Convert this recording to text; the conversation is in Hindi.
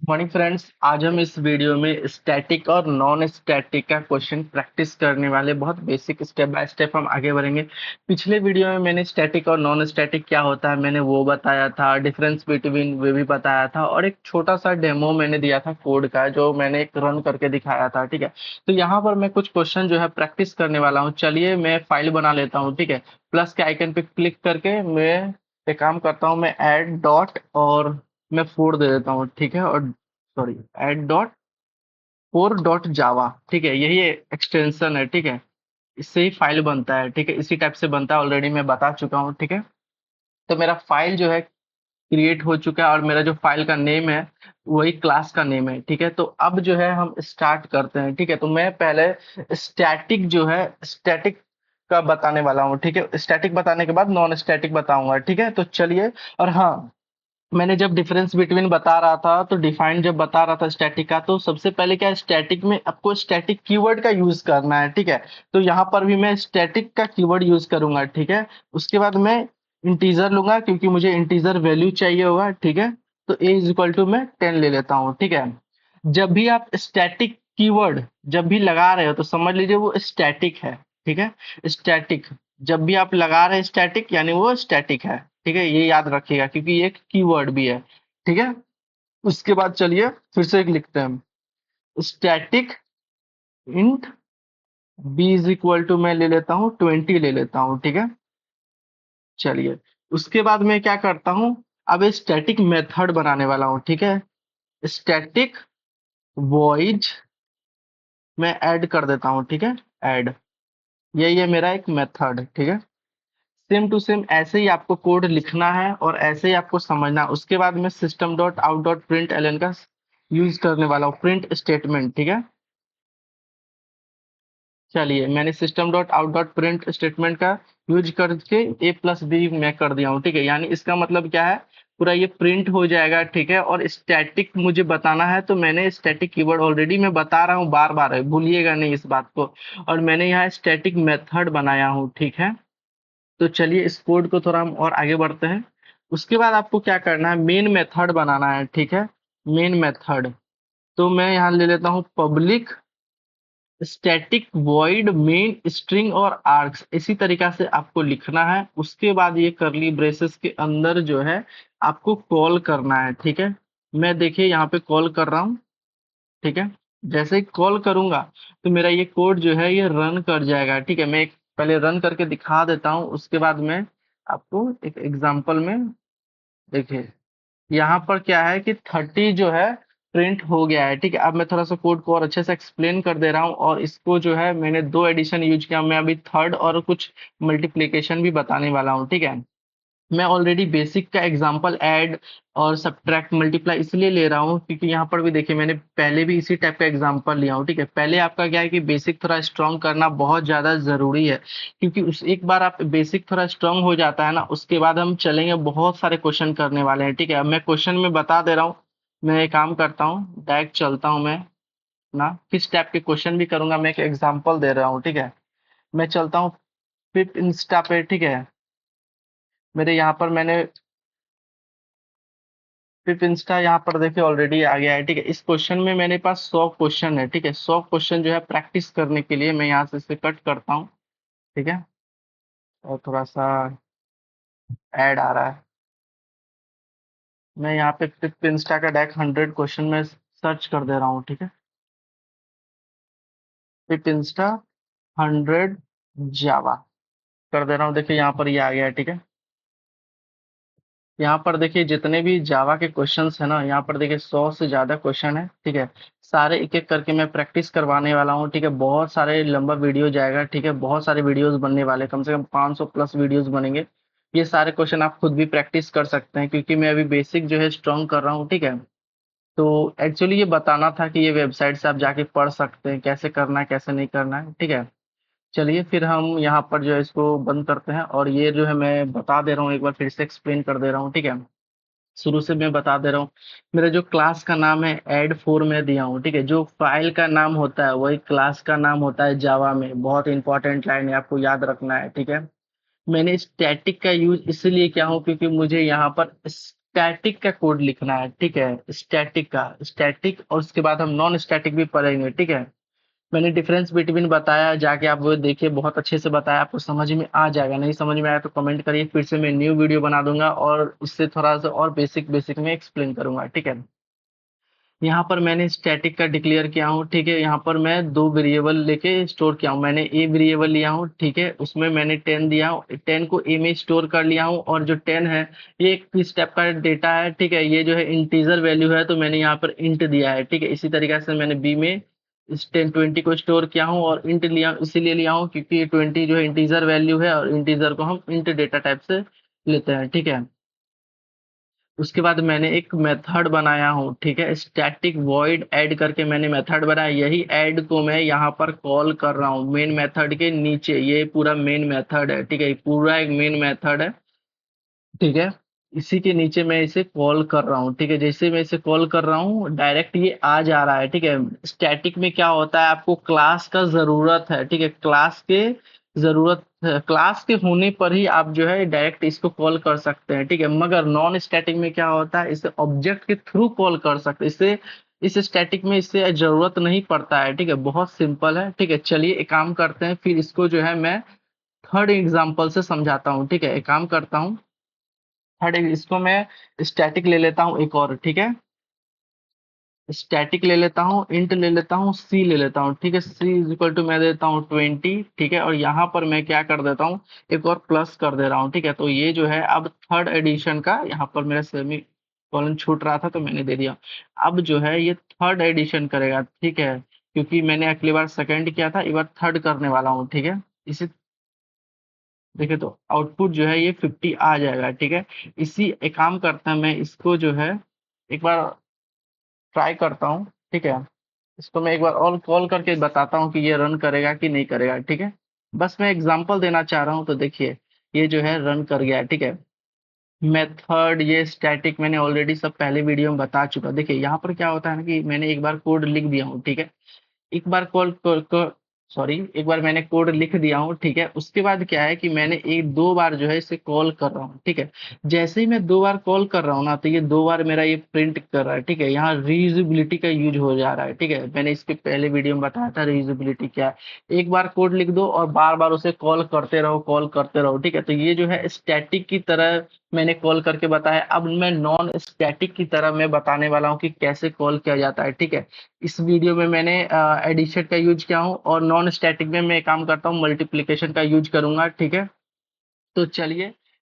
मॉर्निंग फ्रेंड्स, आज हम इस वीडियो में स्टैटिक और नॉन स्टैटिक का क्वेश्चन प्रैक्टिस करने वाले। बहुत बेसिक स्टेप बाय स्टेप हम आगे बढ़ेंगे। पिछले वीडियो में मैंने स्टैटिक और नॉन स्टैटिक क्या होता है मैंने वो बताया था, डिफरेंस बिटवीन वे भी बताया था, और एक छोटा सा डेमो मैंने दिया था कोड का जो मैंने एक रन करके दिखाया था। ठीक है, तो यहाँ पर मैं कुछ क्वेश्चन जो है प्रैक्टिस करने वाला हूँ। चलिए मैं फाइल बना लेता हूँ। ठीक है, प्लस के आइकन पे क्लिक करके मैं एक काम करता हूँ, मैं ऐड डॉट और मैं 4 दे देता हूँ। ठीक है, और सॉरी, ऐड डॉट 4 डॉट जावा। ठीक है, यही एक्सटेंशन है। ठीक है, इससे ही फाइल बनता है। ठीक है, इसी टाइप से बनता है, ऑलरेडी मैं बता चुका हूँ। ठीक है, तो मेरा फाइल जो है क्रिएट हो चुका है और मेरा जो फाइल का नेम है वही क्लास का नेम है। ठीक है, तो अब जो है हम स्टार्ट करते हैं। ठीक है, तो मैं पहले स्टैटिक जो है स्टैटिक का बताने वाला हूँ। ठीक है, स्टैटिक बताने के बाद नॉन स्टैटिक बताऊंगा। ठीक है, तो चलिए। और हाँ, मैंने जब डिफरेंस बिटवीन बता रहा था तो डिफाइन जब बता रहा था स्टैटिक का, तो सबसे पहले क्या स्टैटिक में आपको स्टैटिक कीवर्ड का यूज करना है। ठीक है, तो यहाँ पर भी मैं स्टैटिक का कीवर्ड यूज करूंगा। ठीक है, उसके बाद मैं इंटीजर लूंगा क्योंकि मुझे इंटीजर वैल्यू चाहिए होगा। ठीक है, तो a इज इक्वल टू मैं 10 ले लेता हूँ। ठीक है, जब भी आप स्टैटिक कीवर्ड जब भी लगा रहे हो तो समझ लीजिए वो स्टैटिक है। ठीक है, स्टैटिक जब भी आप लगा रहे हैं स्टैटिक यानी वो स्टैटिक है। ठीक है, ये याद रखिएगा क्योंकि ये एक कीवर्ड भी है। ठीक है, उसके बाद चलिए फिर से एक लिखते हैं, static int B is equal to मैं ले लेता हूँ 20 ले लेता हूँ। ठीक है, चलिए उसके बाद मैं क्या करता हूँ, अब स्टैटिक मेथड बनाने वाला हूँ। ठीक है, स्टैटिक वॉइड मैं ऐड कर देता हूँ। ठीक है, ऐड, यही है मेरा एक मेथड। ठीक है, सेम टू सेम ऐसे ही आपको कोड लिखना है और ऐसे ही आपको समझना है। उसके बाद मैं system dot out dot print L का यूज करने वाला हूँ, प्रिंट स्टेटमेंट। ठीक है, चलिए मैंने system dot out dot print statement का यूज करके ए प्लस बी मैं कर दिया हूँ। ठीक है, यानी इसका मतलब क्या है, पूरा ये प्रिंट हो जाएगा। ठीक है, और स्टैटिक मुझे बताना है तो मैंने स्टैटिक कीवर्ड ऑलरेडी मैं बता रहा हूँ बार बार, भूलिएगा नहीं इस बात को। और मैंने यहाँ स्टैटिक मेथड बनाया हूँ। ठीक है, तो चलिए इस कोड को थोड़ा हम और आगे बढ़ते हैं। उसके बाद आपको क्या करना है, मेन मेथड बनाना है। ठीक है, मेन मेथड, तो मैं यहाँ ले लेता हूँ public static void main string और आर्क्स, इसी तरीका से आपको लिखना है। उसके बाद ये करली ब्रेसेस के अंदर जो है आपको कॉल करना है। ठीक है, मैं देखिए यहाँ पे कॉल कर रहा हूँ। ठीक है, जैसे ही कॉल करूंगा तो मेरा ये कोड जो है ये रन कर जाएगा। ठीक है, मैं एक पहले रन करके दिखा देता हूँ, उसके बाद मैं आपको एक एग्जांपल में देखिए, यहाँ पर क्या है कि 30 जो है प्रिंट हो गया है। ठीक है, अब मैं थोड़ा सा कोड को और अच्छे से एक्सप्लेन कर दे रहा हूँ, और इसको जो है मैंने 2 एडिशन यूज किया, मैं अभी थर्ड और कुछ मल्टीप्लिकेशन भी बताने वाला हूँ। ठीक है, मैं ऑलरेडी बेसिक का एग्जांपल ऐड और सब्ट्रैक्ट मल्टीप्लाई इसलिए ले रहा हूँ क्योंकि यहाँ पर भी देखिए मैंने पहले भी इसी टाइप का एग्जांपल लिया हूँ। ठीक है, पहले आपका क्या है कि बेसिक थोड़ा स्ट्रांग करना बहुत ज्यादा जरूरी है, क्योंकि उस एक बार आप बेसिक थोड़ा स्ट्रांग हो जाता है ना, उसके बाद हम चलेंगे बहुत सारे क्वेश्चन करने वाले हैं। ठीक है, अब मैं क्वेश्चन में बता दे रहा हूँ। मैं एक काम करता हूँ, डायरेक्ट चलता हूँ मैं ना, किस टाइप के क्वेश्चन भी करूंगा, मैं एक एग्जाम्पल दे रहा हूँ। ठीक है, मैं चलता हूँ फिर इंस्टा पे। ठीक है, मेरे यहाँ पर मैंने फिर इंस्टा यहाँ पर देखिए ऑलरेडी आ गया है। ठीक है, इस क्वेश्चन में मेरे पास 100 क्वेश्चन है। ठीक है, 100 क्वेश्चन जो है प्रैक्टिस करने के लिए मैं यहाँ से इसे कट करता हूँ। ठीक है, और थोड़ा सा ऐड आ रहा है, मैं यहाँ पे फिर इंस्टा का डायरेक्ट 100 क्वेश्चन में सर्च कर दे रहा हूँ। ठीक है, फिर इंस्टा 100 जावा कर दे रहा हूँ। देखिए यहाँ पर ये आ गया है। ठीक है, यहाँ पर देखिए जितने भी जावा के क्वेश्चंस है ना, यहाँ पर देखिए 100 से ज्यादा क्वेश्चन है। ठीक है, सारे एक एक करके मैं प्रैक्टिस करवाने वाला हूँ। ठीक है, बहुत सारे लंबा वीडियो जाएगा। ठीक है, बहुत सारे वीडियोस बनने वाले, कम से कम 500 प्लस वीडियोस बनेंगे। ये सारे क्वेश्चन आप खुद भी प्रैक्टिस कर सकते हैं क्योंकि मैं अभी बेसिक जो है स्ट्रॉन्ग कर रहा हूँ। ठीक है, तो एक्चुअली ये बताना था कि ये वेबसाइट से आप जाके पढ़ सकते हैं कैसे करना है कैसे नहीं करना है। ठीक है, चलिए फिर हम यहाँ पर जो है इसको बंद करते हैं, और ये जो है मैं बता दे रहा हूँ, एक बार फिर से एक्सप्लेन कर दे रहा हूँ। ठीक है, शुरू से मैं बता दे रहा हूँ, मेरा जो क्लास का नाम है एड 4 में दिया हूँ। ठीक है, जो फाइल का नाम होता है वही क्लास का नाम होता है जावा में, बहुत इंपॉर्टेंट लाइन है, आपको याद रखना है। ठीक है, मैंने स्टैटिक का यूज इसलिए किया हूँ क्योंकि मुझे यहाँ पर स्टैटिक का कोड लिखना है, ठीक है, स्टैटिक का, स्टैटिक, और उसके बाद हम नॉन स्टैटिक भी पढ़ेंगे, ठीक है। मैंने डिफरेंस बिटवीन बताया, जाके आप वो देखिए, बहुत अच्छे से बताया, आपको समझ में आ जाएगा। नहीं समझ में आया तो कमेंट करिए, फिर से मैं न्यू वीडियो बना दूंगा और उससे थोड़ा सा और बेसिक बेसिक में एक्सप्लेन करूंगा, ठीक है। यहाँ पर मैंने स्टैटिक का डिक्लेयर किया हूँ, ठीक है। यहाँ पर मैं दो वेरिएबल लेके स्टोर किया हूँ। मैंने ए वेरिएबल लिया हूँ, ठीक है, उसमें मैंने 10 दिया हूँ, 10 को ए में स्टोर कर लिया हूँ, और जो 10 है ये एक किस टाइप का डेटा है, ठीक है, ये जो है इंटीजर वैल्यू है, तो मैंने यहाँ पर इंट दिया है, ठीक है। इसी तरीके से मैंने बी में इस 10 20 को स्टोर किया हूँ और इंट लिया, इसीलिए लिया हूँ क्योंकि 20 जो है इंटीजर वैल्यू है, और इंटीजर को हम इंट डेटा टाइप से लेते हैं, ठीक है। उसके बाद मैंने एक मेथड बनाया हूँ, ठीक है, स्टैटिक वॉइड ऐड करके मैंने मेथड बनाया। यही ऐड को मैं यहाँ पर कॉल कर रहा हूँ मेन मेथड के नीचे। ये पूरा मेन मेथड है, ठीक है, ये पूरा एक मेन मेथड है, ठीक है। इसी के नीचे मैं इसे कॉल कर रहा हूँ, ठीक है। जैसे मैं इसे कॉल कर रहा हूँ डायरेक्ट ये आ जा रहा है, ठीक है। स्टैटिक में क्या होता है, आपको क्लास का जरूरत है, ठीक है, क्लास के जरूरत है, क्लास के होने पर ही आप जो है डायरेक्ट इसको कॉल कर सकते हैं, ठीक है। मगर नॉन स्टैटिक में क्या होता है, इसे ऑब्जेक्ट के थ्रू कॉल कर सकते हैं। इसे इस स्टैटिक में इससे जरूरत नहीं पड़ता है, ठीक है, बहुत सिंपल है, ठीक है। चलिए एक काम करते हैं, फिर इसको जो है मैं थर्ड एग्जाम्पल से समझाता हूँ, ठीक है। एक काम करता हूँ, थर्ड इसको मैं स्टैटिक ले लेता हूँ एक और, ठीक है। स्टैटिक ले लेता हूँ, इंट ले लेता हूँ, सी ले लेता हूँ, ठीक है। सी इज इक्वल टू मैं देता हूँ 20, ठीक है। और यहाँ पर मैं क्या कर देता हूँ, एक और प्लस कर दे रहा हूँ, ठीक है। तो ये जो है अब थर्ड एडिशन का, यहाँ पर मेरा सेमी कॉलन छूट रहा था तो मैंने दे दिया। अब जो है ये थर्ड एडिशन करेगा, ठीक है, क्योंकि मैंने अगली बार सेकंड किया था, एक बार थर्ड करने वाला हूँ, ठीक है। इसी देखिए तो आउटपुट जो है ये 50 आ जाएगा, ठीक है। इसी एक काम करता है, मैं इसको जो है एक बार ट्राई करता हूँ, ठीक है। इसको मैं एक बार और कॉल करके बताता हूँ कि ये रन करेगा कि नहीं करेगा, ठीक है। बस मैं एग्जांपल देना चाह रहा हूँ, तो देखिए ये जो है रन कर गया है, ठीक है। मेथड ये स्टैटिक मैंने ऑलरेडी सब पहले वीडियो में बता चुका। देखिए यहाँ पर क्या होता है ना कि मैंने एक बार कोड लिख दिया हूँ, ठीक है। एक बार सॉरी, एक बार मैंने कोड लिख दिया हूँ, ठीक है। उसके बाद क्या है कि मैंने एक दो बार जो है इसे कॉल कर रहा हूँ, ठीक है। जैसे ही मैं दो बार कॉल कर रहा हूँ ना, तो ये दो बार मेरा ये प्रिंट कर रहा है, ठीक है। यहाँ रीयूजेबिलिटी का यूज हो जा रहा है, ठीक है। मैंने इसके पहले वीडियो में बताया था रीयूजेबिलिटी क्या है। एक बार कोड लिख दो और बार बार उसे कॉल करते रहो, कॉल करते रहो, ठीक है। तो ये जो है स्टैटिक की तरह मैंने कॉल करके बताया। अब मैं नॉन स्टैटिक की तरह मैं बताने वाला हूँ कि कैसे कॉल किया जाता है, ठीक है। इस वीडियो में मैंने एडिशन का यूज किया हूँ, और नॉन स्टैटिक में मैं काम करता हूँ मल्टीप्लिकेशन का यूज करूंगा, ठीक है। तो चलिए